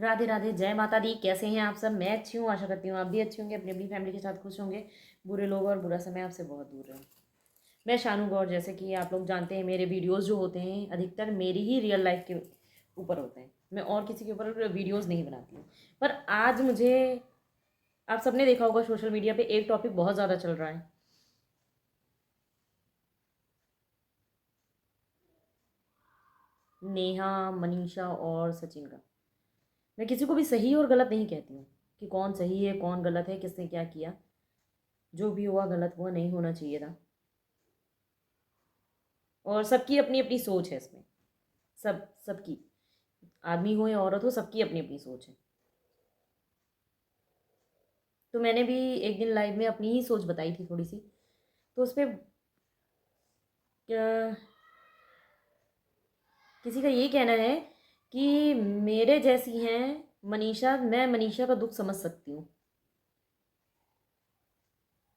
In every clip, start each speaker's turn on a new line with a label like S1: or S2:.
S1: राधे राधे, जय माता दी। कैसे हैं आप सब? मैं अच्छी हूँ, आशा करती हूँ आप भी अच्छी होंगे, अपनी अपनी फैमिली के साथ खुश होंगे। बुरे लोग और बुरा समय आपसे बहुत दूर रहे। मैं शानू गौर, जैसे कि आप लोग जानते हैं, मेरे वीडियोस जो होते हैं अधिकतर मेरी ही रियल लाइफ के ऊपर होते हैं। मैं और किसी के ऊपर वीडियोस नहीं बनाती हूँ। पर आज मुझे, आप सबने देखा होगा सोशल मीडिया पे एक टॉपिक बहुत ज़्यादा चल रहा है, नेहा, मनीषा और सचिन का। मैं किसी को भी सही और गलत नहीं कहती हूँ कि कौन सही है कौन गलत है, किसने क्या किया। जो भी हुआ गलत हुआ, नहीं होना चाहिए था। और सबकी अपनी अपनी सोच है इसमें। सबकी, आदमी हो या औरत हो, सबकी अपनी अपनी सोच है। तो मैंने भी एक दिन लाइव में अपनी ही सोच बताई थी थोड़ी सी। तो उस पर किसी का ये कहना है कि मेरे जैसी हैं मनीषा, मैं मनीषा का दुख समझ सकती हूँ।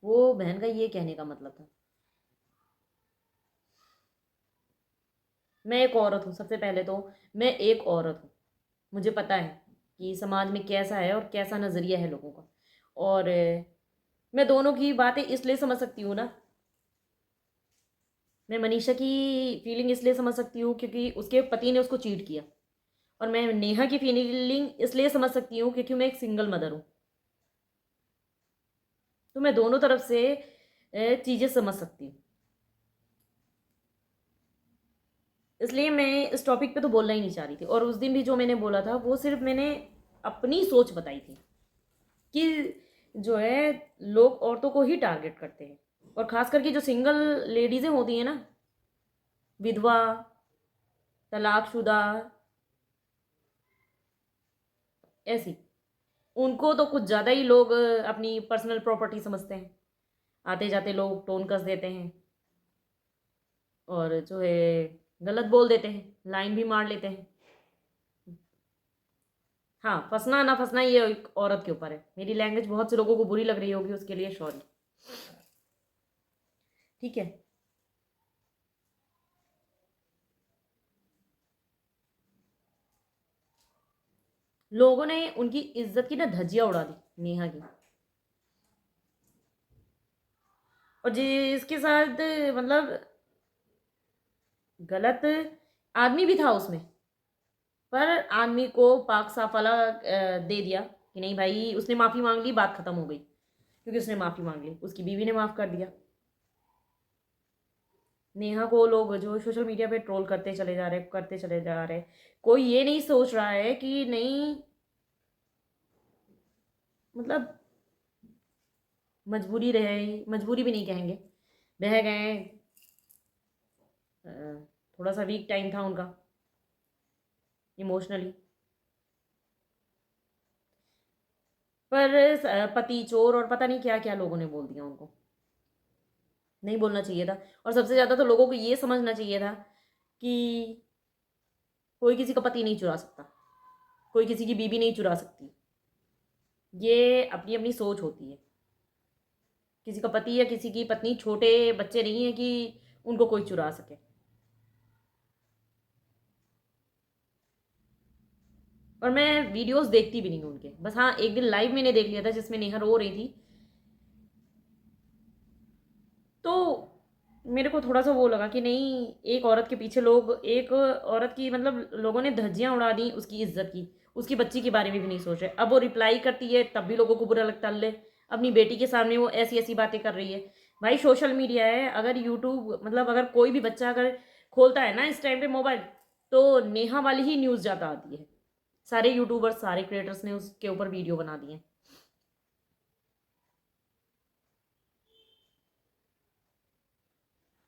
S1: वो बहन का ये कहने का मतलब था। मैं एक औरत हूँ, सबसे पहले तो मैं एक औरत हूँ। मुझे पता है कि समाज में कैसा है और कैसा नज़रिया है लोगों का। और मैं दोनों की बातें इसलिए समझ सकती हूँ ना। मैं मनीषा की फीलिंग इसलिए समझ सकती हूँ क्योंकि उसके पति ने उसको चीट किया। और मैं नेहा की फीलिंग इसलिए समझ सकती हूँ क्योंकि मैं एक सिंगल मदर हूँ। तो मैं दोनों तरफ से चीज़ें समझ सकती हूँ। इसलिए मैं इस टॉपिक पे तो बोलना ही नहीं चाह रही थी। और उस दिन भी जो मैंने बोला था वो सिर्फ मैंने अपनी सोच बताई थी कि जो है, लोग औरतों को ही टारगेट करते हैं। और खास करके जो सिंगल लेडीज़ें होती हैं ना, विधवा, तलाकशुदा, ऐसी, उनको तो कुछ ज़्यादा ही लोग अपनी पर्सनल प्रॉपर्टी समझते हैं। आते जाते लोग टोन कस देते हैं और जो है गलत बोल देते हैं, लाइन भी मार लेते हैं। हाँ, फंसना ना फंसना ये एक औरत के ऊपर है। मेरी लैंग्वेज बहुत से लोगों को बुरी लग रही होगी, उसके लिए सॉरी। ठीक है। लोगों ने उनकी इज्जत की ना धज्जियां उड़ा दी, नेहा की। और जिसके साथ, मतलब, गलत आदमी भी था उसमें। पर आदमी को पाक साफ वाला दे दिया कि नहीं भाई, उसने माफ़ी मांग ली, बात खत्म हो गई। क्योंकि उसने माफ़ी मांग ली, उसकी बीवी ने माफ़ कर दिया। नेहा को लोग जो सोशल मीडिया पे ट्रोल करते चले जा रहे, करते चले जा रहे। कोई ये नहीं सोच रहा है कि नहीं, मतलब, मजबूरी रहे, मजबूरी भी नहीं कहेंगे, बह गए। अ, थोड़ा सा वीक टाइम था उनका, इमोशनली। पर पति चोर और पता नहीं क्या क्या लोगों ने बोल दिया उनको। नहीं बोलना चाहिए था। और सबसे ज़्यादा तो लोगों को ये समझना चाहिए था कि कोई किसी का पति नहीं चुरा सकता, कोई किसी की बीवी नहीं चुरा सकती। ये अपनी अपनी सोच होती है। किसी का पति या किसी की पत्नी छोटे बच्चे नहीं है कि उनको कोई चुरा सके। और मैं वीडियोस देखती भी नहीं हूँ उनके। बस हाँ, एक दिन लाइव मैंने देख लिया था जिसमें नेहा रो रही थी। तो मेरे को थोड़ा सा वो लगा कि नहीं, एक औरत के पीछे लोग, एक औरत की, मतलब, लोगों ने धज्जियां उड़ा दी उसकी इज्जत की। उसकी बच्ची के बारे में भी नहीं सोच रहे। अब वो रिप्लाई करती है तब भी लोगों को बुरा लगता है। ले, अपनी बेटी के सामने वो ऐसी ऐसी बातें कर रही है। भाई, सोशल मीडिया है। अगर यूट्यूब, मतलब, अगर कोई भी बच्चा अगर खोलता है ना इस टाइम पे मोबाइल, तो नेहा वाली ही न्यूज़ ज़्यादा आती है। सारे यूट्यूबर्स, सारे क्रिएटर्स ने उसके ऊपर वीडियो बना दिए।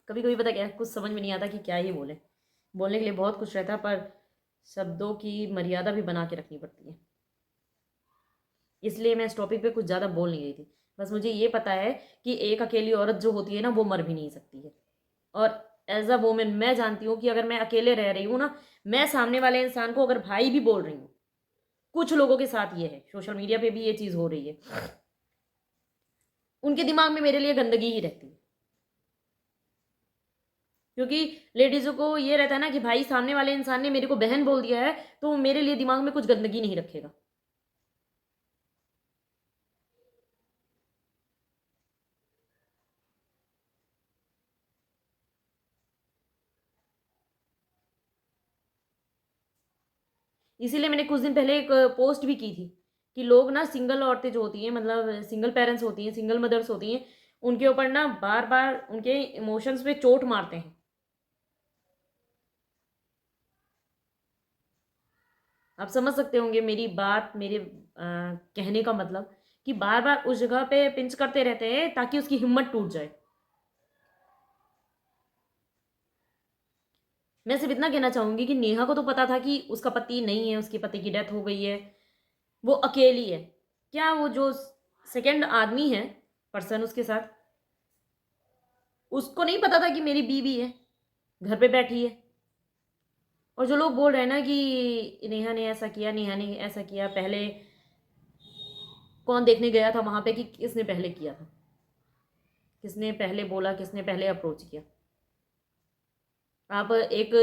S1: कभी कभी पता क्या, कुछ समझ में नहीं आता कि क्या ही बोले। बोलने के लिए बहुत कुछ रहता है, पर शब्दों की मर्यादा भी बना के रखनी पड़ती है। इसलिए मैं इस टॉपिक पे कुछ ज़्यादा बोल नहीं रही थी। बस मुझे ये पता है कि एक अकेली औरत जो होती है ना, वो मर भी नहीं सकती है। और एज अ वोमेन मैं जानती हूँ कि अगर मैं अकेले रह रही हूँ ना, मैं सामने वाले इंसान को अगर भाई भी बोल रही हूँ, कुछ लोगों के साथ ये है, सोशल मीडिया पे भी ये चीज़ हो रही है, उनके दिमाग में मेरे लिए गंदगी ही रहती है। क्योंकि लेडीज़ों को ये रहता है ना कि भाई सामने वाले इंसान ने मेरे को बहन बोल दिया है तो वो मेरे लिए दिमाग में कुछ गंदगी नहीं रखेगा। इसीलिए मैंने कुछ दिन पहले एक पोस्ट भी की थी कि लोग ना सिंगल औरतें जो होती हैं, मतलब सिंगल पेरेंट्स होती हैं, सिंगल मदर्स होती हैं, उनके ऊपर ना बार बार उनके इमोशंस पे चोट मारते हैं। आप समझ सकते होंगे मेरी बात, मेरे कहने का मतलब कि बार बार उस जगह पे पिंच करते रहते हैं ताकि उसकी हिम्मत टूट जाए। मैं सिर्फ इतना कहना चाहूंगी कि नेहा को तो पता था कि उसका पति नहीं है, उसके पति की डेथ हो गई है, वो अकेली है। क्या वो जो सेकंड आदमी है, पर्सन उसके साथ, उसको नहीं पता था कि मेरी बीवी है, घर पे बैठी है? और जो लोग बोल रहे हैं ना कि नेहा ने ऐसा किया, नेहा ने ऐसा किया, पहले कौन देखने गया था वहां पे, कि किसने पहले किया था, किसने पहले बोला, किसने पहले अप्रोच किया? आप एक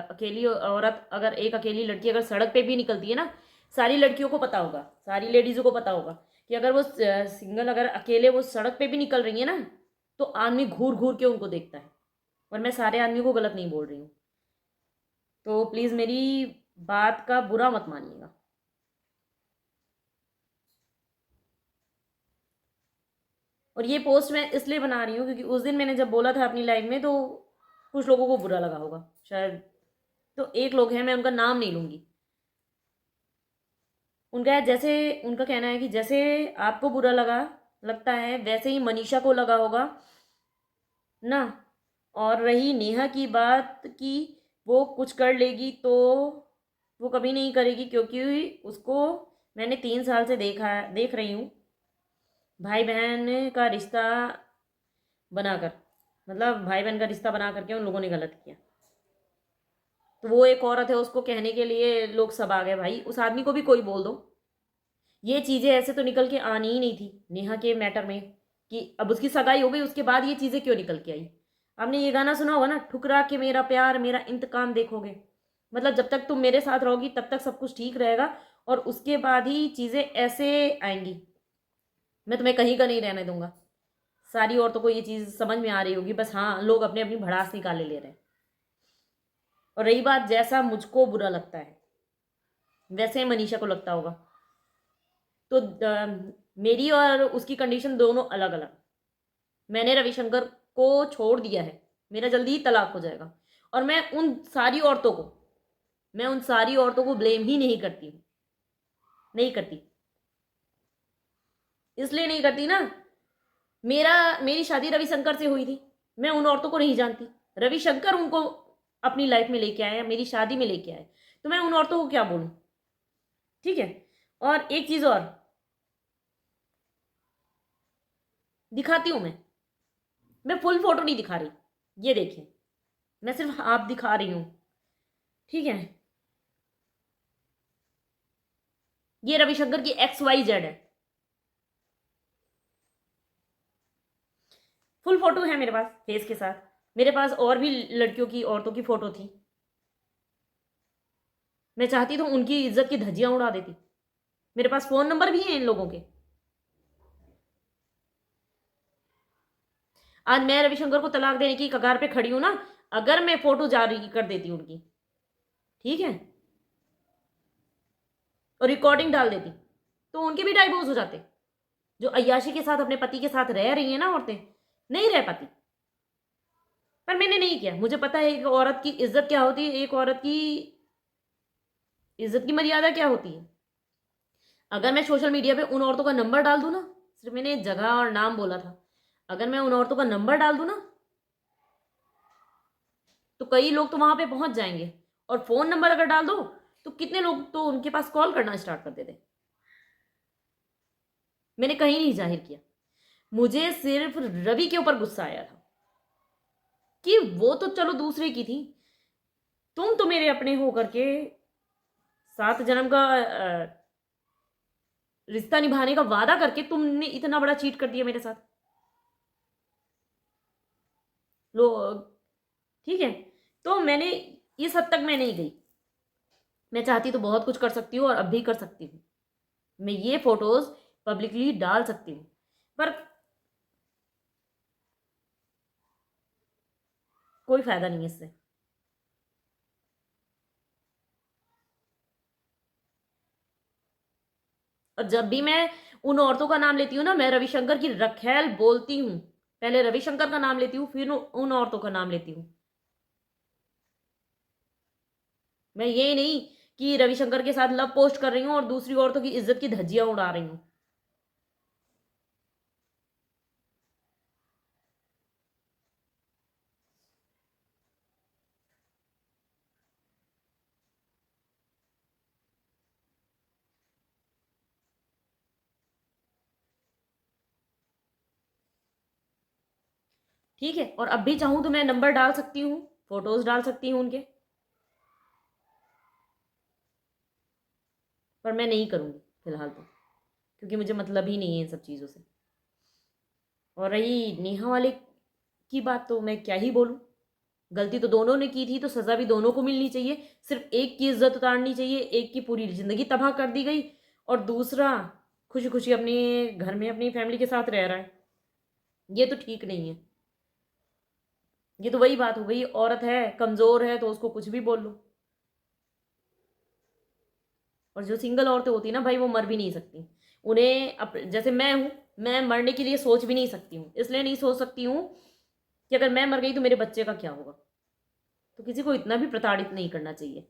S1: अकेली औरत, अगर एक अकेली लड़की अगर सड़क पे भी निकलती है ना, सारी लड़कियों को पता होगा, सारी लेडीज़ों को पता होगा कि अगर वो सिंगल, अगर अकेले वो सड़क पे भी निकल रही है ना, तो आदमी घूर घूर के उनको देखता है। और मैं सारे आदमी को गलत नहीं बोल रही हूँ, तो प्लीज़ मेरी बात का बुरा मत मानिएगा। और ये पोस्ट मैं इसलिए बना रही हूँ क्योंकि उस दिन मैंने जब बोला था अपनी लाइफ में, तो कुछ लोगों को बुरा लगा होगा शायद। तो एक लोग हैं, मैं उनका नाम नहीं लूँगी। उनका जैसे, उनका कहना है कि जैसे आपको बुरा लगा, लगता है वैसे ही मनीषा को लगा होगा ना। और रही नेहा की बात कि वो कुछ कर लेगी, तो वो कभी नहीं करेगी, क्योंकि उसको मैंने 3 साल से देख रही हूँ भाई बहन का रिश्ता बनाकर, मतलब भाई बहन का रिश्ता बना करके उन लोगों ने गलत किया। तो वो एक औरत है, उसको कहने के लिए लोग सब आ गए। भाई उस आदमी को भी कोई बोल दो। ये चीज़ें ऐसे तो निकल के आनी ही नहीं थी नेहा के मैटर में, कि अब उसकी सगाई हो गई उसके बाद ये चीज़ें क्यों निकल के आई। आपने ये गाना सुना होगा ना, ठुकरा के मेरा प्यार मेरा इंतकाम देखोगे। मतलब जब तक तुम मेरे साथ रहोगी तब तक सब कुछ ठीक रहेगा, और उसके बाद ही चीज़ें ऐसे आएंगी, मैं तुम्हें कहीं का नहीं रहने दूंगा। सारी औरतों को ये चीज़ समझ में आ रही होगी, बस हाँ लोग अपने अपनी भड़ास निकाले ले रहे हैं। और रही बात, जैसा मुझको बुरा लगता है वैसे ही मनीषा को लगता होगा, तो मेरी और उसकी कंडीशन दोनों अलग अलग। मैंने रविशंकर को छोड़ दिया है, मेरा जल्दी ही तलाक हो जाएगा। और मैं उन सारी औरतों को ब्लेम ही नहीं करती हूँ, नहीं करती। इसलिए नहीं करती ना, मेरी शादी रविशंकर से हुई थी, मैं उन औरतों को नहीं जानती। रविशंकर उनको अपनी लाइफ में लेके आया, मेरी शादी में लेके आए, तो मैं उन औरतों को क्या बोलूं? ठीक है। और एक चीज और दिखाती हूं मैं फुल फोटो नहीं दिखा रही, ये देखिए, मैं सिर्फ आप दिखा रही हूं। ठीक है, ये रविशंकर की XYZ है, फुल फोटो है मेरे पास फेस के साथ। मेरे पास और भी लड़कियों की, औरतों की फोटो थी, मैं चाहती तो उनकी इज्जत की धज्जियां उड़ा देती। मेरे पास फोन नंबर भी हैं इन लोगों के। आज मैं रविशंकर को तलाक देने की कगार पे खड़ी हूं ना, अगर मैं फोटो जारी कर देती उनकी, ठीक है, और रिकॉर्डिंग डाल देती, तो उनके भी डाइवोर्स हो जाते। जो अय्याशी के साथ अपने पति के साथ रह रही हैं ना औरतें, नहीं रह पाती। पर मैंने नहीं किया, मुझे पता है एक औरत की इज्जत क्या होती है, एक औरत की इज्जत की मर्यादा क्या होती है। अगर मैं सोशल मीडिया पे उन औरतों का नंबर डाल दूं ना, सिर्फ मैंने जगह और नाम बोला था, अगर मैं उन औरतों का नंबर डाल दूं ना, तो कई लोग तो वहां पे पहुंच जाएंगे। और फोन नंबर अगर डाल दो, तो कितने लोग तो उनके पास कॉल करना स्टार्ट कर देते। मैंने कहीं नहीं जाहिर किया, मुझे सिर्फ रवि के ऊपर गुस्सा आया था कि वो तो चलो दूसरे की थी, तुम तो मेरे अपने हो करके 7 जन्म का रिश्ता निभाने का वादा करके तुमने इतना बड़ा चीट कर दिया मेरे साथ। लोग ठीक है। तो मैंने इस हद तक मैं नहीं गई। मैं चाहती तो बहुत कुछ कर सकती हूँ और अब भी कर सकती हूँ। मैं ये फोटोज पब्लिकली डाल सकती हूँ, पर कोई फायदा नहीं है इससे। और जब भी मैं उन औरतों का नाम लेती हूँ ना, मैं रविशंकर की रखेल बोलती हूँ। पहले रविशंकर का नाम लेती हूँ, फिर उन औरतों का नाम लेती हूँ। मैं ये नहीं कि रविशंकर के साथ लव पोस्ट कर रही हूँ और दूसरी औरतों की इज्जत की धज्जियां उड़ा रही हूँ। ठीक है, और अब भी चाहूं तो मैं नंबर डाल सकती हूँ, फोटोज डाल सकती हूँ उनके, पर मैं नहीं करूंगी फिलहाल तो, क्योंकि मुझे मतलब ही नहीं है इन सब चीज़ों से। और रही नेहा वाले की बात, तो मैं क्या ही बोलूं। गलती तो दोनों ने की थी, तो सज़ा भी दोनों को मिलनी चाहिए। सिर्फ एक की इज्जत उतारनी चाहिए, एक की पूरी ज़िंदगी तबाह कर दी गई, और दूसरा खुशी खुशी अपने घर में अपनी फैमिली के साथ रह रहा है। ये तो ठीक नहीं है। ये तो वही बात हो गई, औरत है, कमज़ोर है, तो उसको कुछ भी बोल लो। और जो सिंगल औरतें होती है ना भाई, वो मर भी नहीं सकती। उन्हें जैसे मैं हूँ, मैं मरने के लिए सोच भी नहीं सकती हूँ। इसलिए नहीं सोच सकती हूँ कि अगर मैं मर गई तो मेरे बच्चे का क्या होगा। तो किसी को इतना भी प्रताड़ित नहीं करना चाहिए।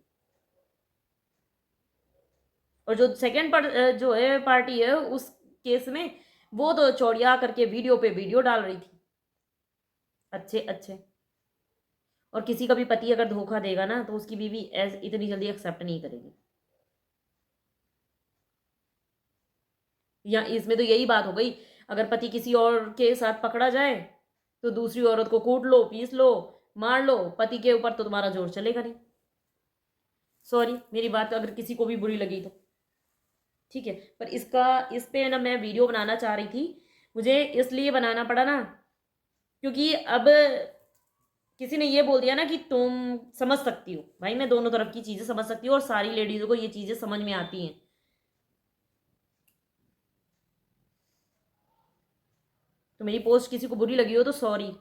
S1: और जो सेकंड जो है पार्टी है उस केस में, वो तो चौड़िया करके वीडियो पे वीडियो डाल रही थी, अच्छे अच्छे। और किसी का भी पति अगर धोखा देगा ना, तो उसकी बीवी एज इतनी जल्दी एक्सेप्ट नहीं करेगी। या इसमें तो यही बात हो गई, अगर पति किसी और के साथ पकड़ा जाए, तो दूसरी औरत को कूट लो, पीस लो, मार लो, पति के ऊपर तो तुम्हारा जोर चलेगा नहीं। सॉरी, मेरी बात अगर किसी को भी बुरी लगी तो, ठीक है। पर इस पे ना मैं वीडियो बनाना चाह रही थी। मुझे इसलिए बनाना पड़ा ना, क्योंकि अब किसी ने ये बोल दिया ना कि तुम समझ सकती हो। भाई मैं दोनों तरफ की चीजें समझ सकती हूँ, और सारी लेडीजों को ये चीजें समझ में आती हैं। तो मेरी पोस्ट किसी को बुरी लगी हो तो सॉरी।